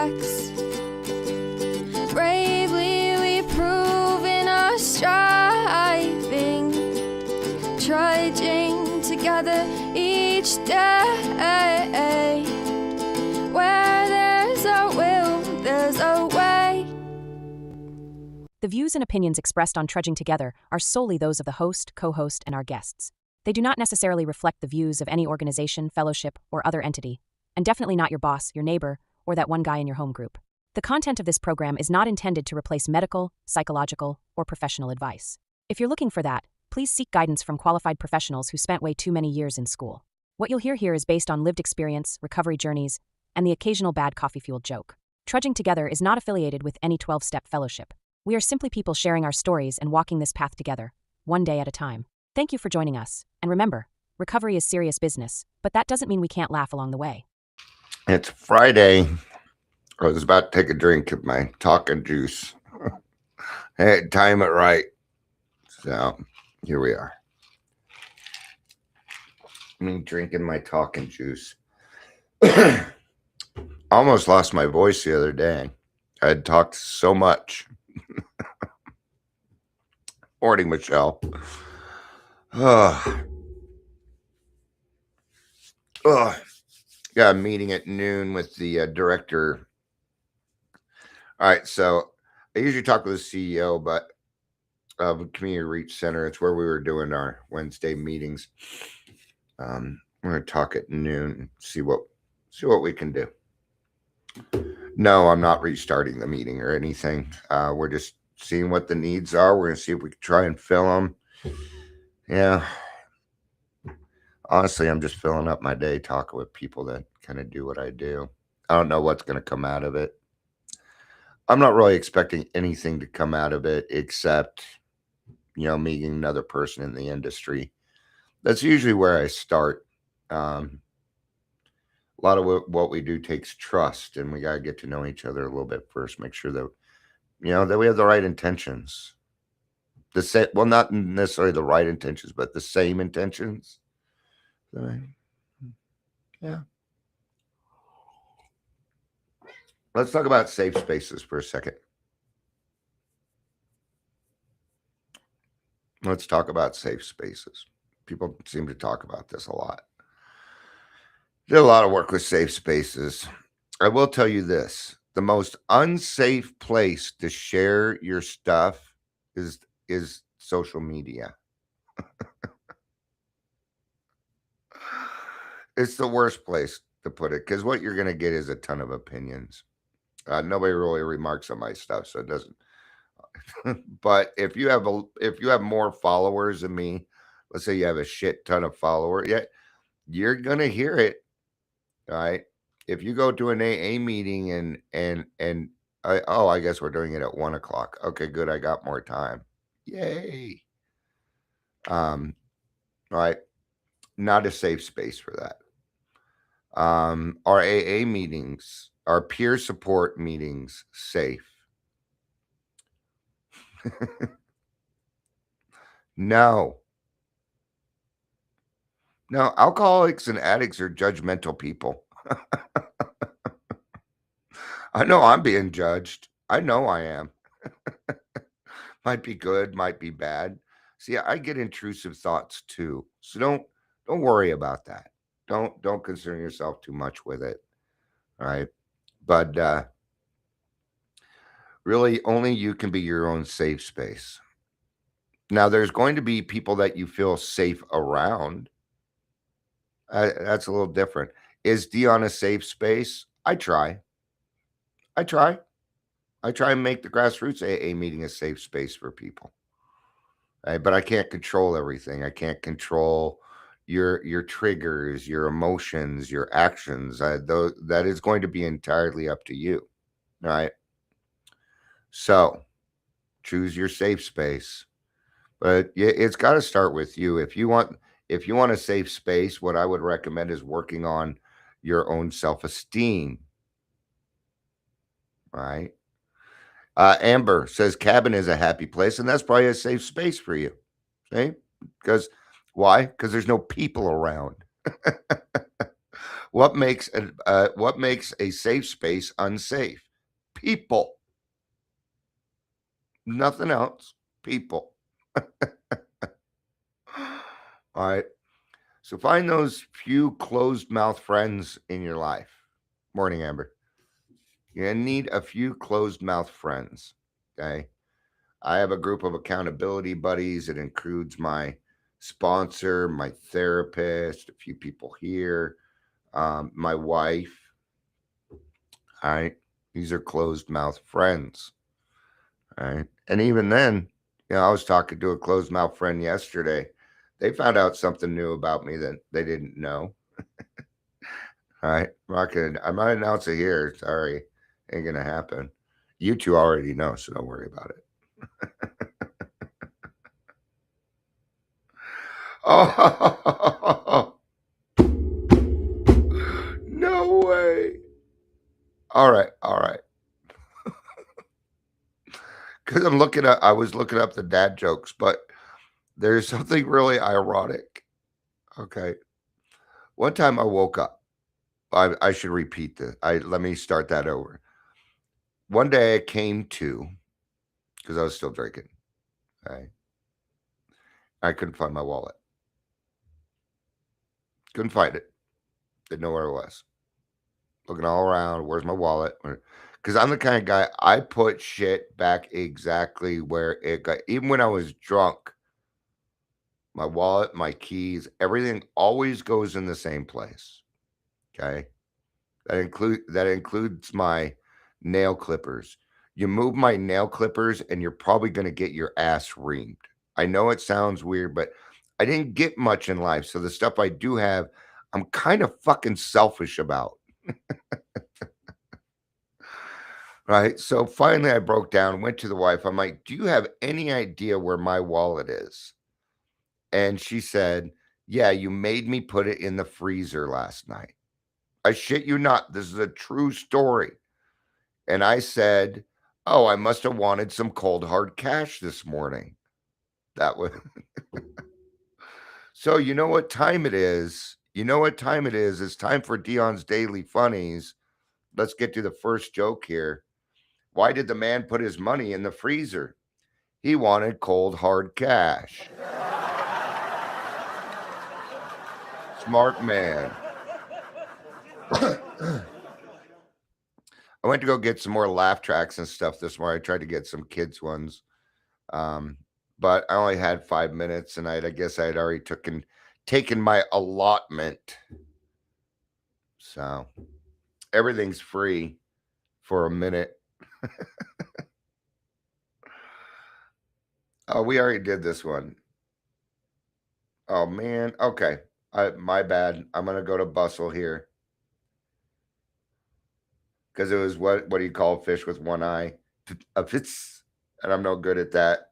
facts. Bravely we prove in our striving, trudging together each day. Where there's a will, there's a way. The views and opinions expressed on Trudging Together are solely those of the host, co-host, and our guests. They do not necessarily reflect the views of any organization, fellowship, or other entity, and definitely not your boss, your neighbor, or that one guy in your home group. The content of this program is not intended to replace medical, psychological, or professional advice. If you're looking for that, please seek guidance from qualified professionals who spent way too many years in school. What you'll hear here is based on lived experience, recovery journeys, and the occasional bad coffee-fueled joke. Trudging Together is not affiliated with any 12-step fellowship. We are simply people sharing our stories and walking this path together, one day at a time. Thank you for joining us, and remember, recovery is serious business, but that doesn't mean we can't laugh along the way. It's Friday. I was about to take a drink of my talking juice. I had to time it right. So, here we are. Me drinking my talking juice. Almost lost my voice the other day. I had talked so much. Morning, Michelle. Got a meeting at noon with the director. All right, so I usually talk with the CEO, but of Community Reach Center, it's where we were doing our Wednesday meetings. We're going to talk at noon and see what we can do. No, I'm not restarting the meeting or anything. We're just seeing what the needs are. We're going to see if we can try and fill them. Yeah. Honestly, I'm just filling up my day talking with people that kind of do what I do. I don't know what's going to come out of it. I'm not really expecting anything to come out of it except, meeting another person in the industry. That's usually where I start. A lot of what we do takes trust, and we got to get to know each other a little bit first, make sure that, that we have the right intentions. Well, not necessarily the right intentions, but the same intentions. Yeah. Let's talk about safe spaces for a second. Let's talk about safe spaces. People seem to talk about this a lot. Did a lot of work with safe spaces. I will tell you this. The most unsafe place to share your stuff is social media. It's the worst place to put it because what you're going to get is a ton of opinions. Nobody really remarks on my stuff, so it doesn't. But if you have more followers than me, let's say you have a shit ton of followers, yeah, you're going to hear it. All right. If you go to an AA meeting and I guess we're doing it at 1:00. Okay, good. I got more time. Yay. All right. Not a safe space for that. Our AA meetings, our peer support meetings, safe? No. No, alcoholics and addicts are judgmental people. I know I'm being judged. I know I am. Might be good, might be bad. See, I get intrusive thoughts too. So don't worry about that. Don't concern yourself too much with it. All right. But really only you can be your own safe space. Now there's going to be people that you feel safe around. That's a little different. Is Dion a safe space? I try and make the grassroots AA meeting a safe space for people. Right? But I can't control everything. I can't control your triggers, your emotions, your actions. That is going to be entirely up to you. All right. So choose your safe space. But it's got to start with you. If you want a safe space, what I would recommend is working on your own self-esteem. Right. Amber says cabin is a happy place, and that's probably a safe space for you. Okay? Because why? Because there's no people around. What makes a safe space unsafe? People. Nothing else. People. All right. So find those few closed mouth friends in your life. Morning, Amber. You're going to need a few closed mouth friends. Okay. I have a group of accountability buddies. It includes my sponsor, my therapist, a few people here, my wife. All right. These are closed mouth friends. All right. And even then, I was talking to a closed mouth friend yesterday. They found out something new about me that they didn't know. All right. I might announce it here. Sorry. Ain't going to happen. You two already know, so don't worry about it. Oh, no way. All right. All right. Because I was looking up the dad jokes, but there's something really ironic. Okay. One time I woke up. I should repeat this. Let me start that over. One day I came to because I was still drinking. Okay. I couldn't find my wallet. Couldn't find it. Didn't know where it was. Looking all around. Where's my wallet? Because I'm the kind of guy, I put shit back exactly where it got. Even when I was drunk, my wallet, my keys, everything always goes in the same place. Okay. That includes my nail clippers. You move my nail clippers and you're probably going to get your ass reamed. I know it sounds weird, but I didn't get much in life. So the stuff I do have, I'm kind of fucking selfish about. Right. So finally I broke down, went to the wife. I'm like, do you have any idea where my wallet is? And she said, yeah, you made me put it in the freezer last night. I shit you not. This is a true story. And I said, oh, I must have wanted some cold hard cash this morning. That was so you know what time it is? You know what time it is? It's time for Dion's Daily Funnies. Let's get to the first joke here. Why did the man put his money in the freezer? He wanted cold hard cash. Smart man. I went to go get some more laugh tracks and stuff this morning. I tried to get some kids ones. But I only had 5 minutes and I guess I had already taken my allotment. So everything's free for a minute. Oh, we already did this one. Oh man. Okay. My bad. I'm gonna go to Bustle here. Because it was what do you call a fish with one eye? A fits, and I'm no good at that.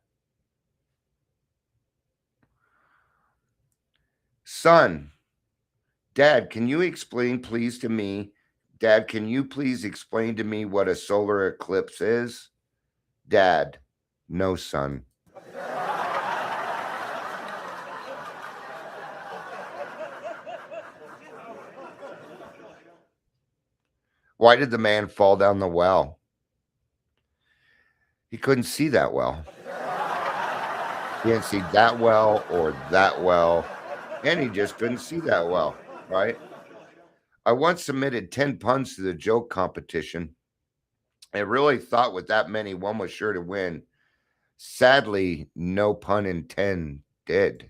Son, Dad, can you explain please to me? Dad, can you please explain to me what a solar eclipse is? Dad, no, son. Why did the man fall down the well? He couldn't see that well. He didn't see that well or that well, and he just couldn't see that well, right? I once submitted 10 puns to the joke competition and really thought with that many, one was sure to win. Sadly, no pun intended.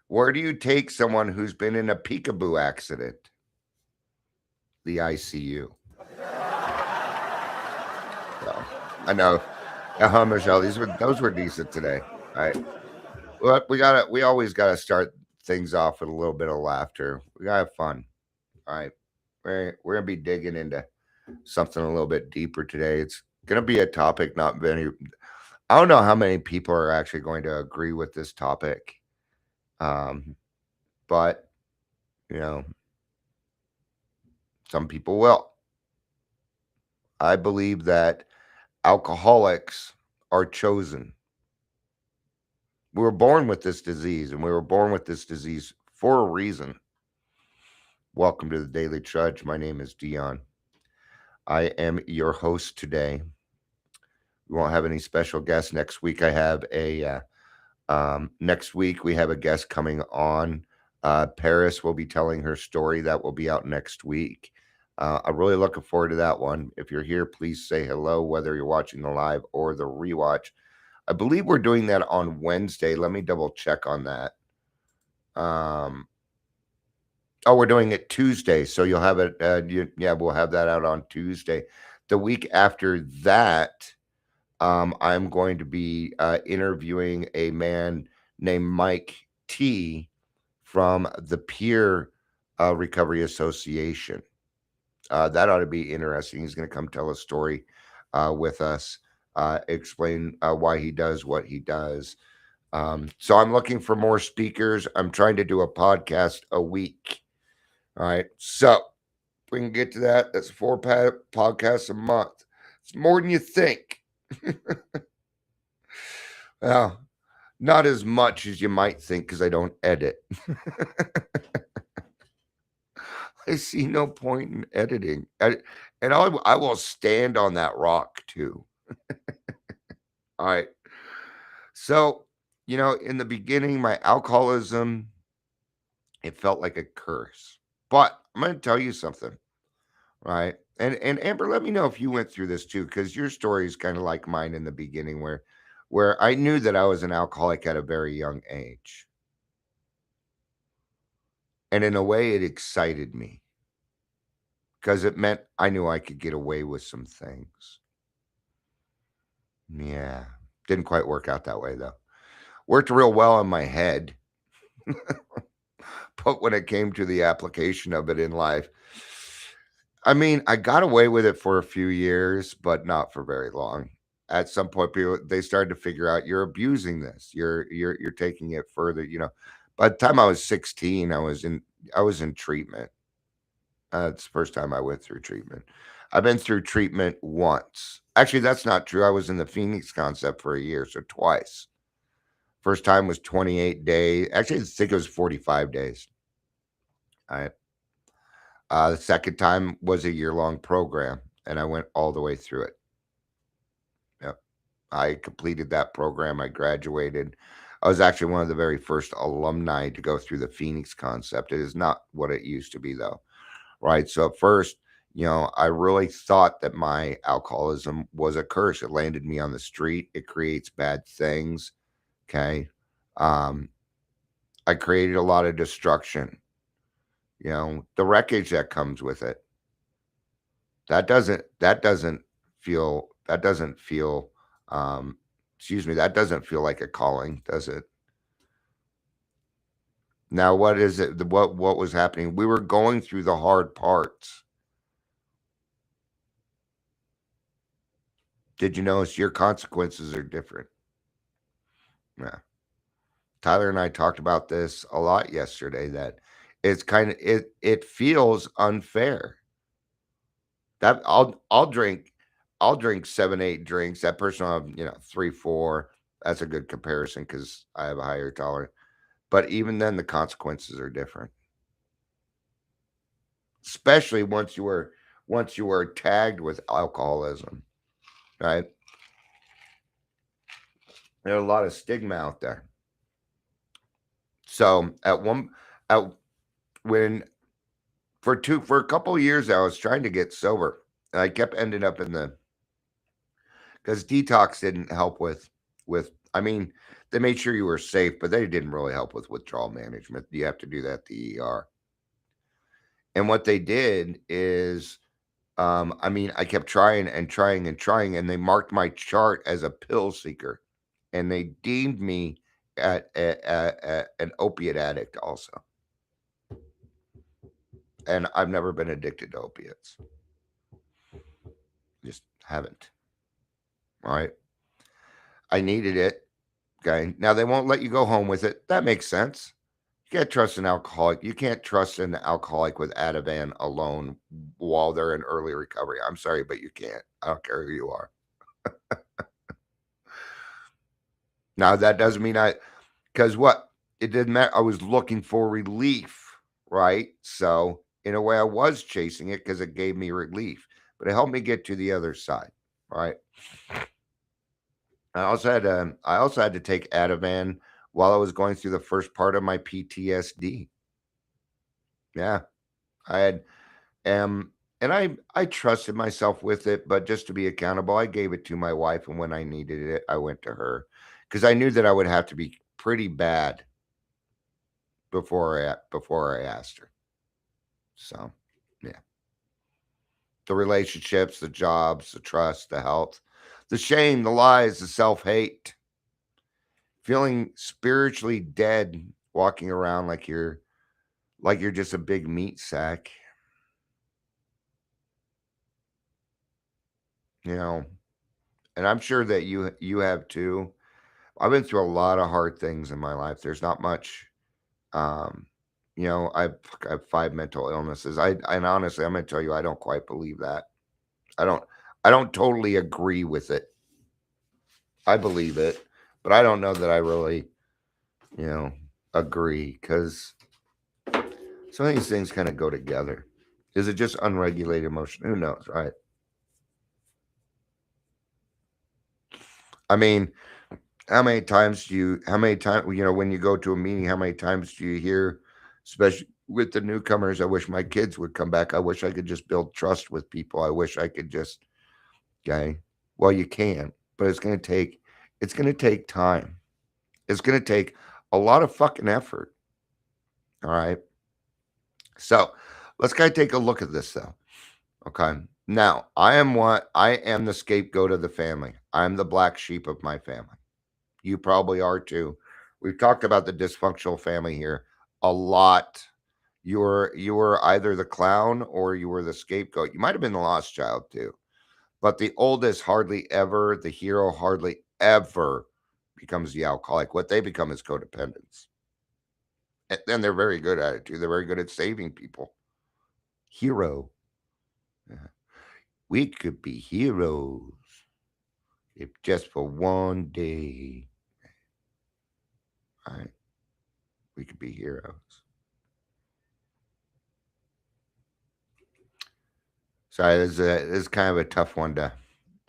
Where do you take someone who's been in a peekaboo accident? The ICU. So, I know. Michelle, those were decent today. All right. Well, we always gotta start things off with a little bit of laughter. We gotta have fun. All right. We're gonna be digging into something a little bit deeper today. It's gonna be a topic not many I don't know how many people are actually going to agree with this topic. But you know, some people will. I believe that alcoholics are chosen We were born with this disease, and we were born with this disease for a reason. Welcome to the Daily Trudge. My name is Dion. I am your host today. We won't have any special guests next week. Next week we have a guest coming on. Paris will be telling her story. That will be out next week. I'm really looking forward to that one. If you're here, please say hello, whether you're watching the live or the rewatch. I believe we're doing that on Wednesday. Let me double check on that. We're doing it Tuesday, so you'll have it. We'll have that out on Tuesday. The week after that, I'm going to be interviewing a man named Mike T from the Peer Recovery Association. That ought to be interesting. He's going to come tell a story with us, explain why he does what he does. So I'm looking for more speakers. I'm trying to do a podcast a week. All right. So we can get to that. That's 4 podcasts a month. It's more than you think. Well, not as much as you might think because I don't edit. I see no point in editing. And I will stand on that rock too. All right. So, in the beginning, my alcoholism, it felt like a curse. But I'm going to tell you something, right? And Amber, let me know if you went through this too, because your story is kind of like mine in the beginning, where I knew that I was an alcoholic at a very young age. And in a way, it excited me because it meant I knew I could get away with some things. Yeah, didn't quite work out that way though. Worked real well in my head. But when it came to the application of it in life, I mean, I got away with it for a few years, but not for very long. At some point, they started to figure out you're abusing this. You're taking it further. By the time I was 16, I was in treatment. It's the first time I went through treatment. I've been through treatment once. Actually, that's not true. I was in the Phoenix concept for a year, so twice. First time was 28 days. Actually, I think it was 45 days. All right. The second time was a year-long program, and I went all the way through it. Yep. I completed that program. I graduated. I was actually one of the very first alumni to go through the Phoenix concept. It is not what it used to be, though. Right. So at first, I really thought that my alcoholism was a curse. It landed me on the street. It creates bad things. Okay. I created a lot of destruction. The wreckage that comes with it. That doesn't feel that doesn't feel like a calling, does it? Now, what is it? What was happening? We were going through the hard parts. Did you notice your consequences are different? Yeah. Tyler and I talked about this a lot yesterday, that it's it feels unfair. That I'll drink 7, 8 drinks. That person will have, 3, 4. That's a good comparison because I have a higher tolerance. But even then, the consequences are different. Especially once you were tagged with alcoholism, right? There's a lot of stigma out there. So when for a couple of years, I was trying to get sober. And I kept ending up because detox didn't help with. I mean, they made sure you were safe, but they didn't really help with withdrawal management. You have to do that at the ER. And what they did is, I kept trying and trying and trying, and they marked my chart as a pill seeker, and they deemed me an opiate addict also. And I've never been addicted to opiates. Just haven't. All right. I needed it. Okay. Now they won't let you go home with it. That makes sense. You can't trust an alcoholic. You can't trust an alcoholic with Ativan alone while they're in early recovery. I'm sorry, but you can't. I don't care who you are. Now that doesn't mean Because what? It didn't matter. I was looking for relief, right? So, in a way, I was chasing it because it gave me relief, but it helped me get to the other side, right? I also had to take Ativan while I was going through the first part of my PTSD. Yeah, I had and I trusted myself with it, but just to be accountable, I gave it to my wife, and when I needed it, I went to her because I knew that I would have to be pretty bad before I asked her. So, yeah, the relationships, the jobs, the trust, the health, the shame, the lies, the self hate, feeling spiritually dead, walking around like you're just a big meat sack, you know. And I'm sure that you have too. I've been through a lot of hard things in my life. There's not much. Um, I have 5 mental illnesses. And honestly, I'm going to tell you, I don't quite believe that. I don't. I don't totally agree with it. I believe it, but I don't know that I really, you know, agree because some of these things kind of go together. Is it just unregulated emotion? Who knows, right? I mean, how many times, when you go to a meeting, how many times do you hear, especially with the newcomers, I wish my kids would come back. I wish I could just build trust with people. I wish I could just, okay. Well, you can, but it's going to take time. It's going to take a lot of fucking effort. All right. So let's kind of take a look at this though. Okay. Now, I am the scapegoat of the family. I'm the black sheep of my family. You probably are too. We've talked about the dysfunctional family here a lot. You were either the clown or you were the scapegoat. You might have been the lost child too. But the oldest hardly ever, the hero hardly ever becomes the alcoholic. What they become is codependents. And then they're very good at it too. They're very good at saving people. Hero. Yeah. We could be heroes if just for one day. Right? We could be heroes. Sorry, this is kind of a tough one to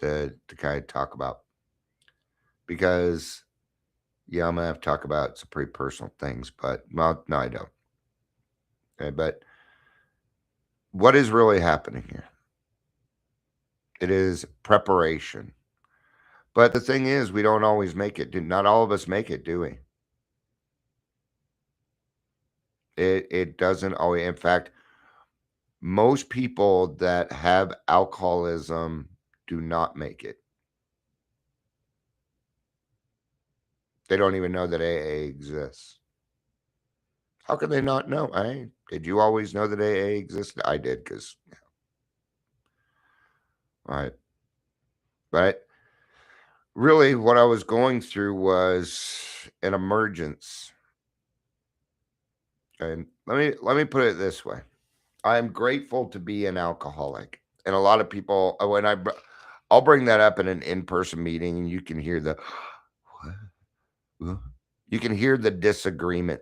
kind of talk about because yeah, I'm gonna have to talk about some pretty personal things, but well, no, I don't. Okay, but what is really happening here? It is preparation. But the thing is, we don't always make it. Not all of us make it, do we? It doesn't always. In fact, most people that have alcoholism do not make it. They don't even know that AA exists. How can they not know? Did you always know that AA existed? I did, because right. But really, what I was going through was an emergence. And let me put it this way: I am grateful to be an alcoholic, and a lot of people I'll bring that up in an in-person meeting, and you can hear the what? You can hear the disagreement.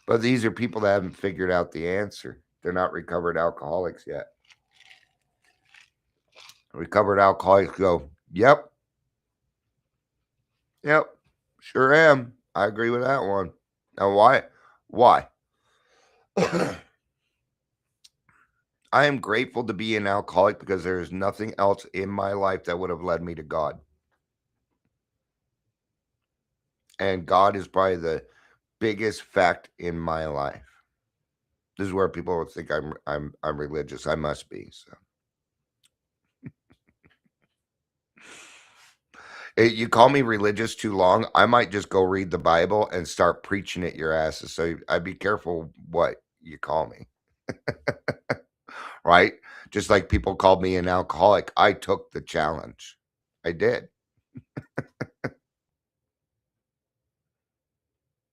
But these are people that haven't figured out the answer. They're not recovered alcoholics yet. Recovered alcoholics go, yep, yep, sure am. I agree with that one. Now, why? Why? I am grateful to be an alcoholic because there is nothing else in my life that would have led me to God. And God is probably the biggest fact in my life. This is where people would think I'm religious. I must be. So you call me religious too long, I might just go read the Bible and start preaching at your asses. So I'd be careful what you call me. Right? Just like people called me an alcoholic. I took the challenge. I did.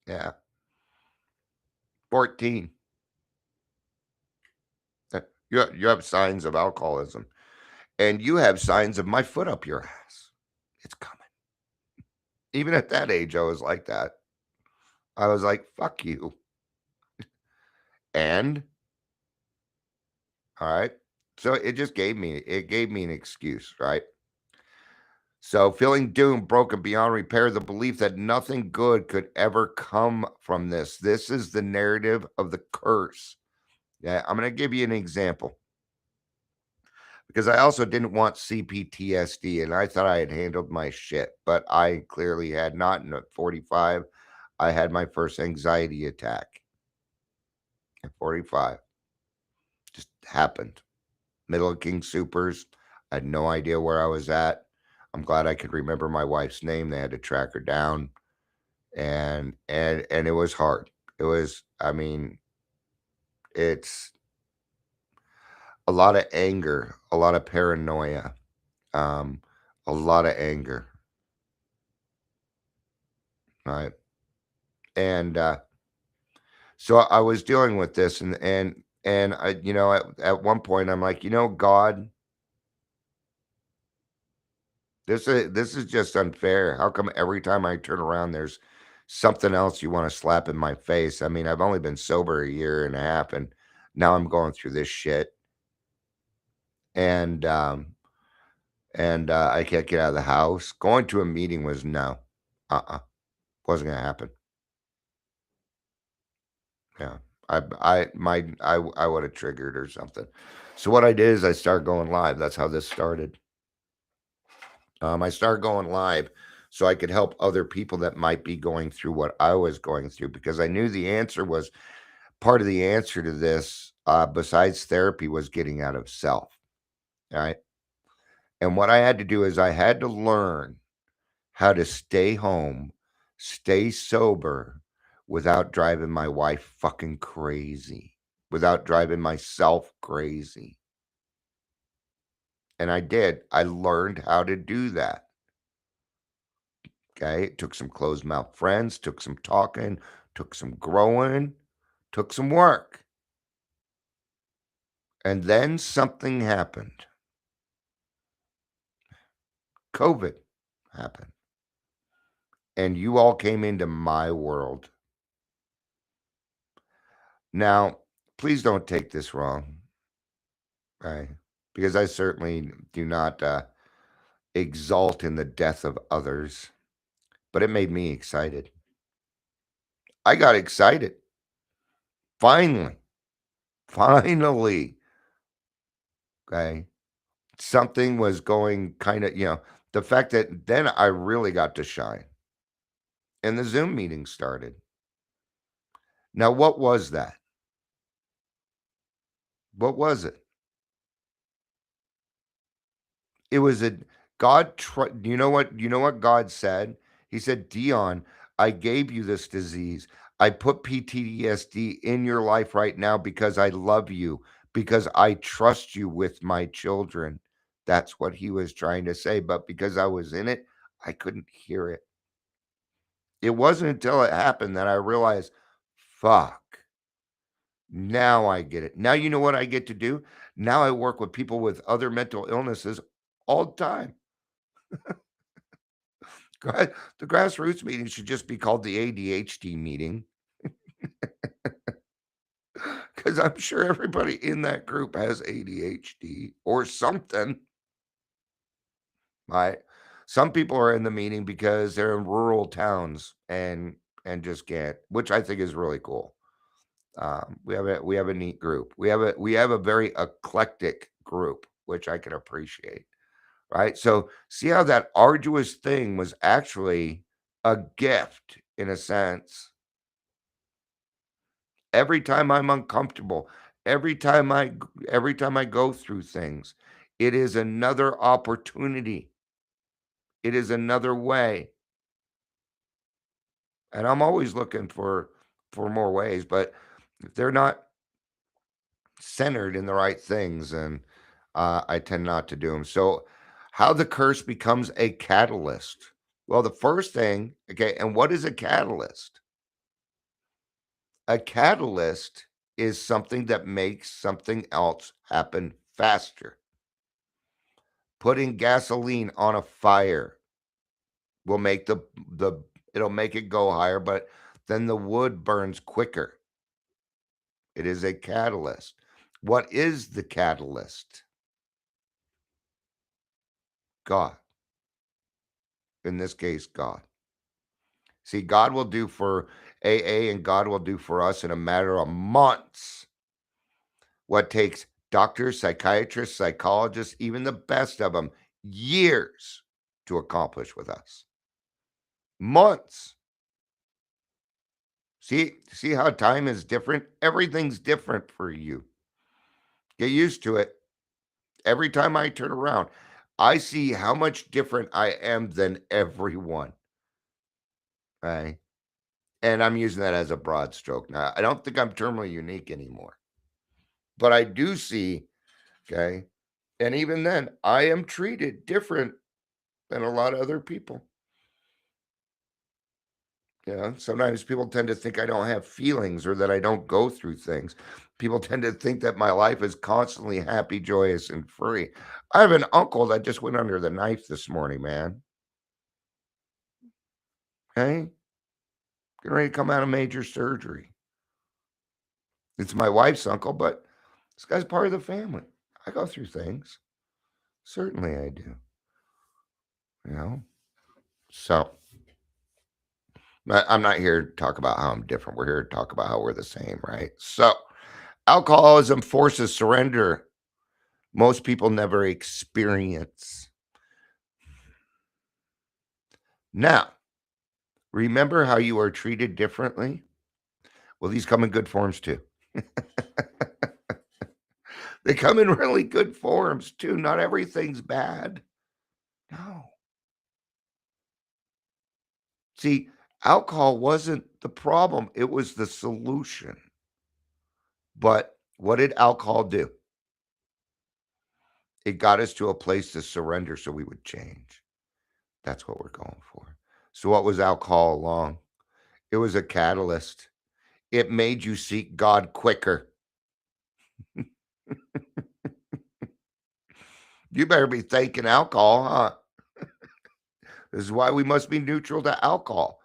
Yeah. 14. You have signs of alcoholism. And you have signs of my foot up your ass. It's coming. Even at that age, I was like that. I was like, fuck you. And all right. So it gave me an excuse, right? So feeling doomed, broken beyond repair, the belief that nothing good could ever come from this. This is the narrative of the curse. Yeah, I'm going to give you an example because I also didn't want CPTSD and I thought I had handled my shit, but I clearly had not. And at 45, I had my first anxiety attack. At 45, just happened. Middle of King Supers. I had no idea where I was at. I'm glad I could remember my wife's name. They had to track her down. And it was hard. It was, I mean, it's a lot of anger, a lot of paranoia, um, a lot of anger, right? And so I was dealing with this, and I, at one point I'm like, God, this is just unfair. How come every time I turn around, there's something else you want to slap in my face? I mean, I've only been sober a year and a half, and now I'm going through this shit, and I can't get out of the house. Going to a meeting was no, wasn't gonna happen. Yeah, I would have triggered or something. So what I did is I started going live. That's how this started. I started going live so I could help other people that might be going through what I was going through because I knew the answer was part of the answer to this, besides therapy, was getting out of self. Right. And what I had to do is I had to learn how to stay home, stay sober without driving my wife fucking crazy, without driving myself crazy. And I did. I learned how to do that. Okay. It took some closed mouth friends, took some talking, took some growing, took some work. And then something happened. COVID happened. And you all came into my world. Now, please don't take this wrong, right? Because I certainly do not exalt in the death of others, but it made me excited. I got excited. Finally, finally, okay. Something was going kind of, the fact that then I really got to shine and the Zoom meeting started. Now, what was that? What was it? It was a God. You know what God said? He said, Dion, I gave you this disease. I put PTSD in your life right now because I love you, because I trust you with my children. That's what he was trying to say. But because I was in it, I couldn't hear it. It wasn't until it happened that I realized, fuck, now I get it. Now you know what I get to do? Now I work with people with other mental illnesses all the time. The grassroots meeting should just be called the ADHD meeting because I'm sure everybody in that group has ADHD or something. Right? Some people are in the meeting because they're in rural towns and just can't, which I think is really cool. We have a neat group. We have a very eclectic group, which I can appreciate. Right? So see how that arduous thing was actually a gift in a sense. Every time I'm uncomfortable, every time I go through things, it is another opportunity. It is another way. And I'm always looking for more ways, but if they're not centered in the right things, and I tend not to do them. So how the curse becomes a catalyst. Well, the first thing, okay, and what is a catalyst? A catalyst is something that makes something else happen faster. Putting gasoline on a fire. will make it'll make it go higher, but then the wood burns quicker. It is a catalyst. What is the catalyst? God. In this case, God. See, God will do for AA and God will do for us in a matter of months what takes doctors, psychiatrists, psychologists, even the best of them, years to accomplish with us. Months. See how time is different? Everything's different for you. Get used to it. Every time I turn around, I see how much different I am than everyone. Right? And I'm using that as a broad stroke. Now, I don't think I'm terminally unique anymore. But I do see, okay, and even then, I am treated different than a lot of other people. Sometimes people tend to think I don't have feelings or that I don't go through things. People tend to think that my life is constantly happy, joyous, and free. I have an uncle that just went under the knife this morning, man. Okay? Getting ready to come out of major surgery. It's my wife's uncle, but this guy's part of the family. I go through things. Certainly I do. You know? So I'm not here to talk about how I'm different. We're here to talk about how we're the same, right? So alcoholism forces surrender. Most people never experience. Now, remember how you are treated differently? Well, these come in good forms too. They come in really good forms too. Not everything's bad. No. See, alcohol wasn't the problem, it was the solution. But what did alcohol do? It got us to a place to surrender so we would change. That's what we're going for. So, what was alcohol along? It was a catalyst. It made you seek God quicker. You better be thanking alcohol, huh? This is why we must be neutral to alcohol.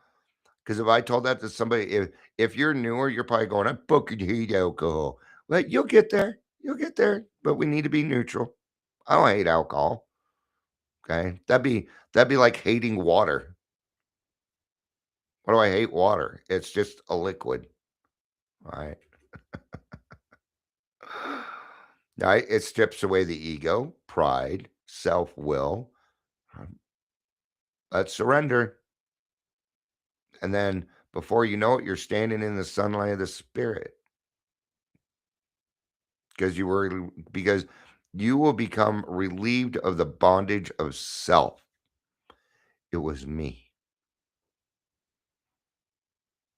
Because if I told that to somebody, if you're newer, you're probably going, I fucking hate alcohol. Well, you'll get there. You'll get there. But we need to be neutral. I don't hate alcohol. Okay. That'd be like hating water. What do I hate water? It's just a liquid. All right. Right? It strips away the ego, pride, self-will. Let's surrender. And then before you know it, you're standing in the sunlight of the spirit. Because you will become relieved of the bondage of self. It was me.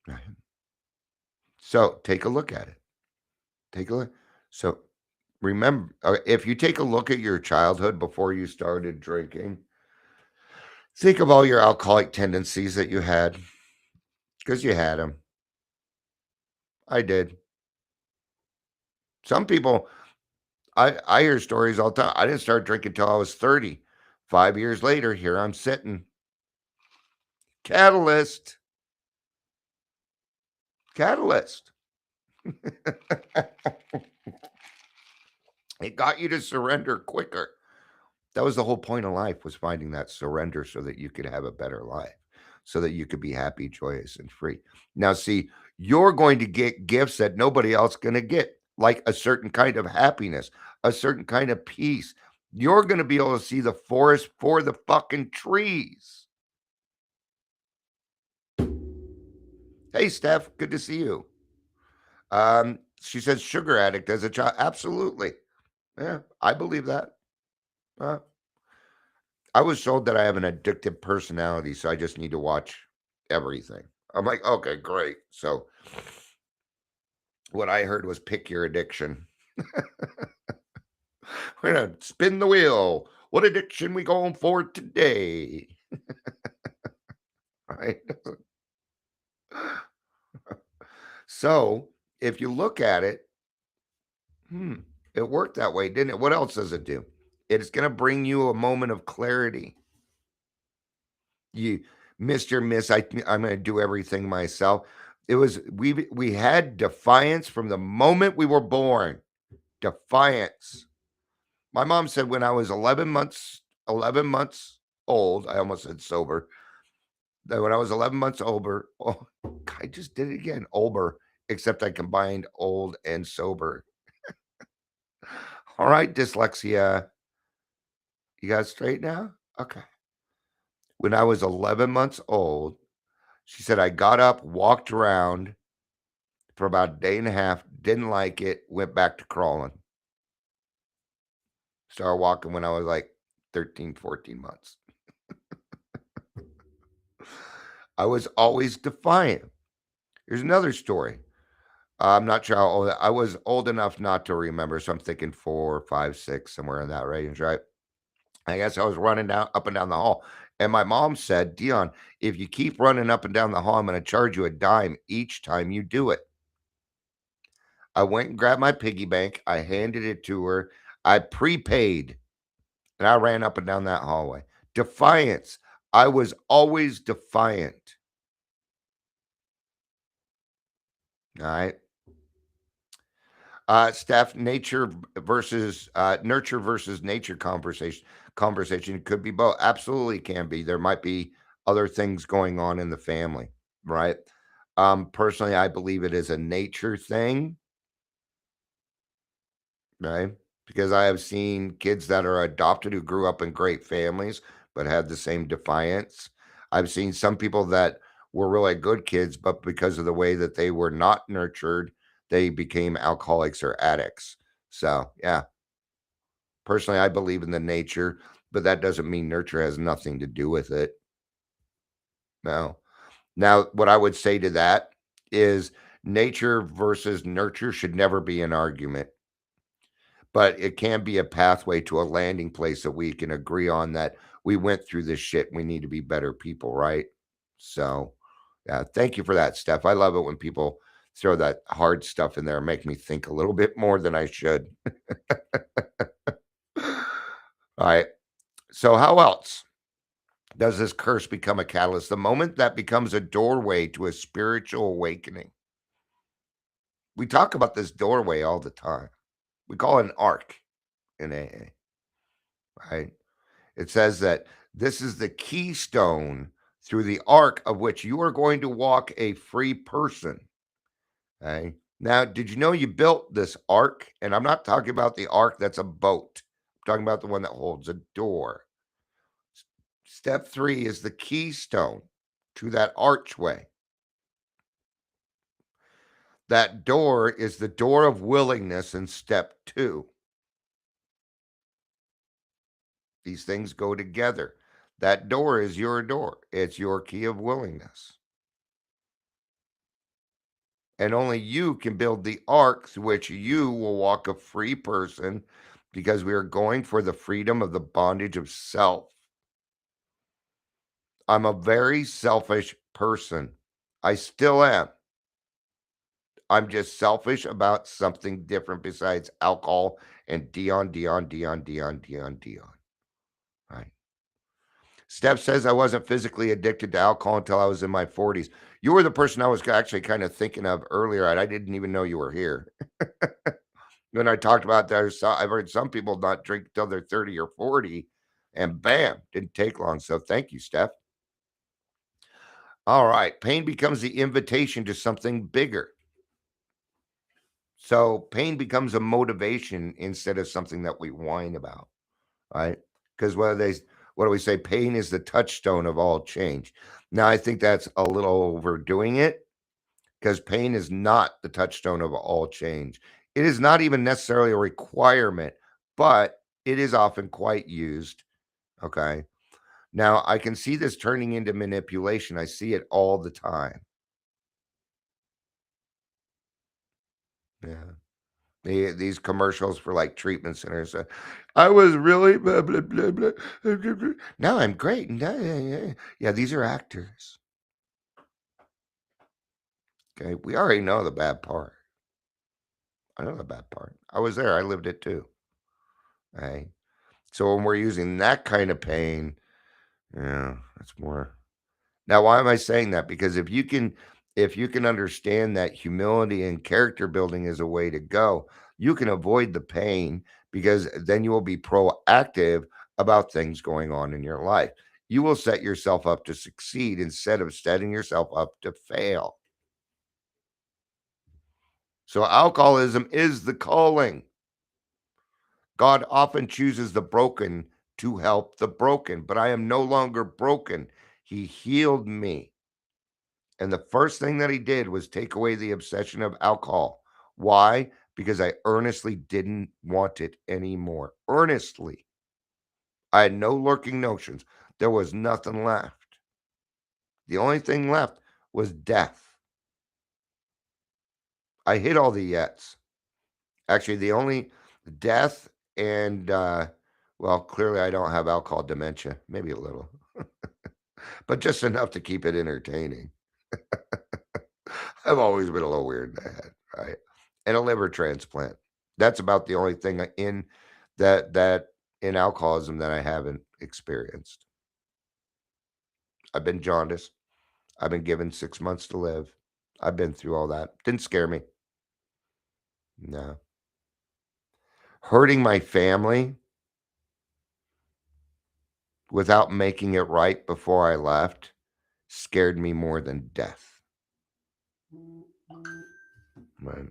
Right? So take a look at it. Take a look. So remember, if you take a look at your childhood before you started drinking, think of all your alcoholic tendencies that you had, because you had them. I did. Some people, I hear stories all the time. I didn't start drinking until I was 30. 5 years later, here I'm sitting. Catalyst. Catalyst. It got you to surrender quicker. That was the whole point of life, was finding that surrender so that you could have a better life, so that you could be happy, joyous, and free. Now, see, you're going to get gifts that nobody else going to get, like a certain kind of happiness, a certain kind of peace. You're going to be able to see the forest for the fucking trees. Hey, Steph, good to see you. She says sugar addict as a child. Absolutely. Yeah, I believe that. I was told that I have an addictive personality, so I just need to watch everything. I'm like, okay, great. So what I heard was pick your addiction. We're gonna spin the wheel. What addiction we going for today? Right? So if you look at it, it worked that way, didn't it? What else does it do? It's going to bring you a moment of clarity. You Mr. Miss, I'm gonna do everything myself. It was we had defiance from the moment we were born. Defiance. My mom said when I was 11 months old, I almost said sober, that when I was 11 months older, oh, I just did it again, older, except I combined old and sober. All right, dyslexia. You got it straight now? Okay. When I was 11 months old, she said I got up, walked around for about a day and a half, didn't like it, went back to crawling. Started walking when I was like 13, 14 months. I was always defiant. Here's another story. I'm not sure how old I was old enough not to remember, so I'm thinking 4, 5, 6, somewhere in that range, right? I guess I was running down up and down the hall, and my mom said, "Dion, if you keep running up and down the hall, I'm going to charge you a dime each time you do it." I went and grabbed my piggy bank. I handed it to her. I prepaid, and I ran up and down that hallway. Defiance. I was always defiant. All right. Steph, nurture versus nature conversation could be both. Absolutely can be. There might be other things going on in the family, right? Personally, I believe it is a nature thing, right? Because I have seen kids that are adopted who grew up in great families but had the same defiance. I've seen some people that were really good kids, but because of the way that they were not nurtured, they became alcoholics or addicts. So, yeah, personally, I believe in the nature, but that doesn't mean nurture has nothing to do with it. No. Now, what I would say to that is nature versus nurture should never be an argument, but it can be a pathway to a landing place that we can agree on that we went through this shit. We need to be better people, right? So, yeah, thank you for that, Steph. I love it when people throw that hard stuff in there and make me think a little bit more than I should. All right. So, how else does this curse become a catalyst? The moment that becomes a doorway to a spiritual awakening. We talk about this doorway all the time. We call it an arc in AA, right? It says that this is the keystone through the arc of which you are going to walk a free person. Okay. Now, did you know you built this ark? And I'm not talking about the ark that's a boat. I'm talking about the one that holds a door. Step 3 is the keystone to that archway. That door is the door of willingness in step 2. These things go together. That door is your door. It's your key of willingness. And only you can build the ark through which you will walk a free person because we are going for the freedom of the bondage of self. I'm a very selfish person. I still am. I'm just selfish about something different besides alcohol and Dion. Right. Steph says I wasn't physically addicted to alcohol until I was in my 40s. You were the person I was actually kind of thinking of earlier, and I didn't even know you were here. When I talked about that, I've heard some people not drink till they're 30 or 40, and bam, didn't take long. So thank you, Steph. All right. Pain becomes the invitation to something bigger. So pain becomes a motivation instead of something that we whine about, right? Because what do we say? Pain is the touchstone of all change. Now, I think that's a little overdoing it because pain is not the touchstone of all change. It is not even necessarily a requirement, but it is often quite used. Okay. Now, I can see this turning into manipulation. I see it all the time. Yeah. These commercials for like treatment centers. I was really blah, blah, blah, blah, blah, blah, blah. Now I'm great. Yeah, these are actors. Okay. We already know the bad part. I know the bad part. I was there. I lived it too. Okay. So when we're using that kind of pain, yeah, that's more. Now, why am I saying that? Because if you can understand that humility and character building is a way to go, you can avoid the pain because then you will be proactive about things going on in your life. You will set yourself up to succeed instead of setting yourself up to fail. So alcoholism is the calling. God often chooses the broken to help the broken, but I am no longer broken. He healed me. And the first thing that he did was take away the obsession of alcohol. Why? Because I earnestly didn't want it anymore. Earnestly. I had no lurking notions. There was nothing left. The only thing left was death. I hit all the yets. Actually, the only death and, well, clearly I don't have alcohol dementia. Maybe a little, but just enough to keep it entertaining. I've always been a little weird in the head, right? And a liver transplant. That's about the only thing in that in alcoholism that I haven't experienced. I've been jaundiced. I've been given 6 months to live. I've been through all that. Didn't scare me. No. Hurting my family without making it right before I left scared me more than death. Right.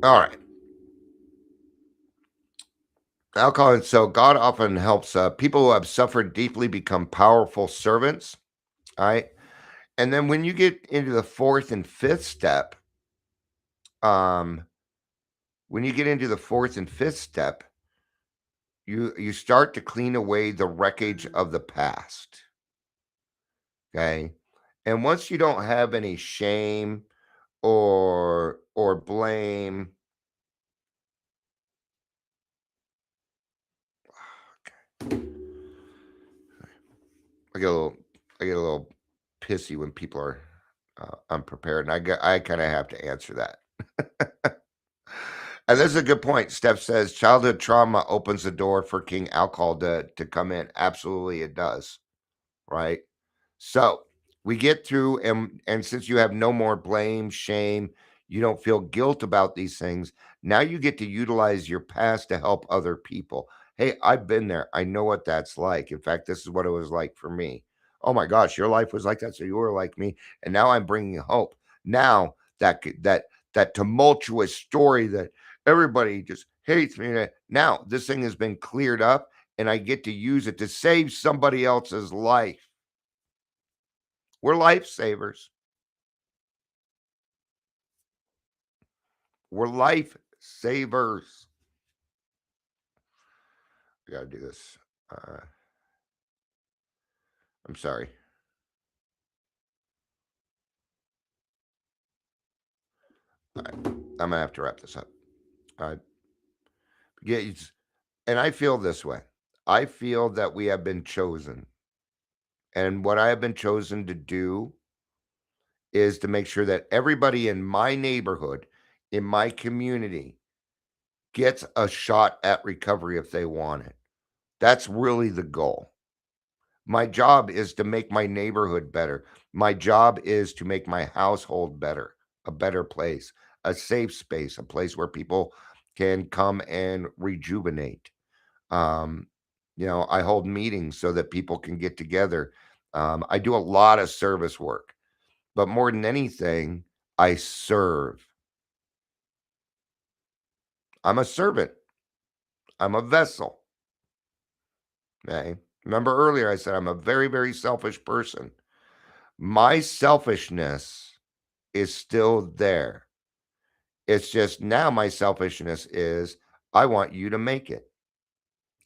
All right. Alcohol. And so God often helps people who have suffered deeply become powerful servants. All right. And then when you get into the fourth and fifth step, um, when you get into the fourth and fifth step, you start to clean away the wreckage of the past. Okay. And once you don't have any shame or blame, I get a little I get a little pissy when people are unprepared, and I kind of have to answer that. And this is a good point. Steph says childhood trauma opens the door for King Alcohol to come in. Absolutely, it does. Right. So we get through, and since you have no more blame, shame, you don't feel guilt about these things. Now you get to utilize your past to help other people. Hey, I've been there. I know what that's like. In fact, this is what it was like for me. Oh my gosh, your life was like that, so you were like me, and now I'm bringing hope. Now that tumultuous story that everybody just hates me. Now this thing has been cleared up, and I get to use it to save somebody else's life. We're lifesavers. We're lifesavers. I gotta do this. Uh, I'm sorry. I'm gonna have to wrap this up. Uh, yeah, and I feel this way. I feel that we have been chosen, and what I have been chosen to do is to make sure that everybody in my neighborhood, in my community, gets a shot at recovery if they want it. That's really the goal. My job is to make my neighborhood better. My job is to make my household better, a better place, a safe space, a place where people can come and rejuvenate. Um, I hold meetings so that people can get together. I do a lot of service work, but more than anything, I serve. I'm a servant. I'm a vessel. Okay. Remember earlier, I said I'm a very, very selfish person. My selfishness is still there. It's just now my selfishness is I want you to make it.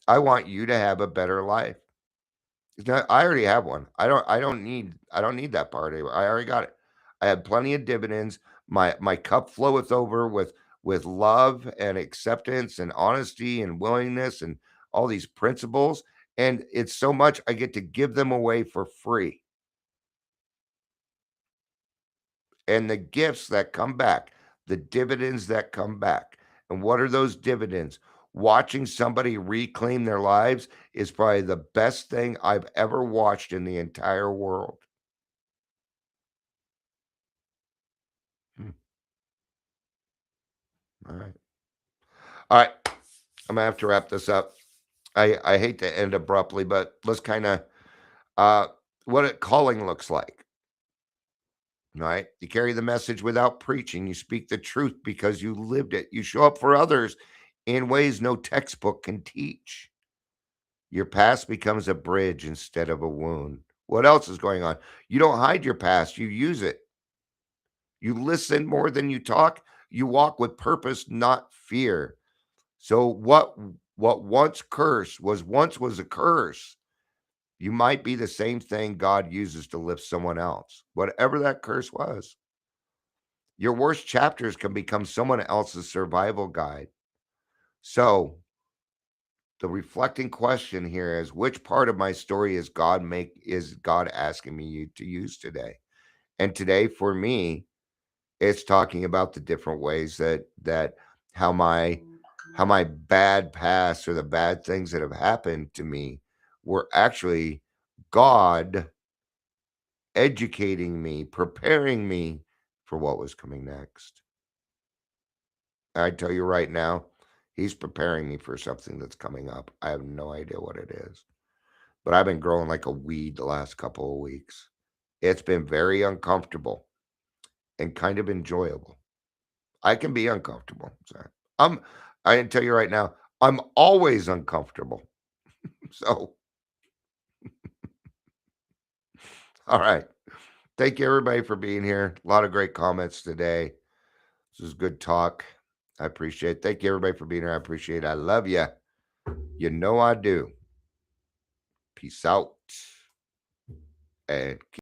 I want you to have a better life. I already have one. I don't need that part anymore. I already got it. I have plenty of dividends. My cup floweth over with love and acceptance and honesty and willingness and all these principles. And it's so much I get to give them away for free. And the gifts that come back, the dividends that come back. And what are those dividends? Watching somebody reclaim their lives is probably the best thing I've ever watched in the entire world. Hmm. All right. All right. I'm gonna have to wrap this up. I hate to end abruptly, but let's kind of uh what it calling looks like. Right? You carry the message without preaching. You speak the truth because you lived it. You show up for others in ways no textbook can teach. Your past becomes a bridge instead of a wound. What else is going on? You don't hide your past, you use it. You listen more than you talk. You walk with purpose, not fear. So what once was a curse. You might be the same thing God uses to lift someone else. Whatever that curse was. Your worst chapters can become someone else's survival guide. So, the reflecting question here is which part of my story is God asking me to use today? And today for me, it's talking about the different ways that how my how my bad past or the bad things that have happened to me were actually God educating me, preparing me for what was coming next. I tell you right now, he's preparing me for something that's coming up. I have no idea what it is, but I've been growing like a weed the last couple of weeks. It's been very uncomfortable and kind of enjoyable. I can be uncomfortable. So I'm, I can tell you right now, I'm always uncomfortable. So, all right. Thank you everybody for being here. A lot of great comments today. This is good talk. I appreciate it. Thank you everybody for being here. I appreciate it. I love you. You know I do. Peace out. And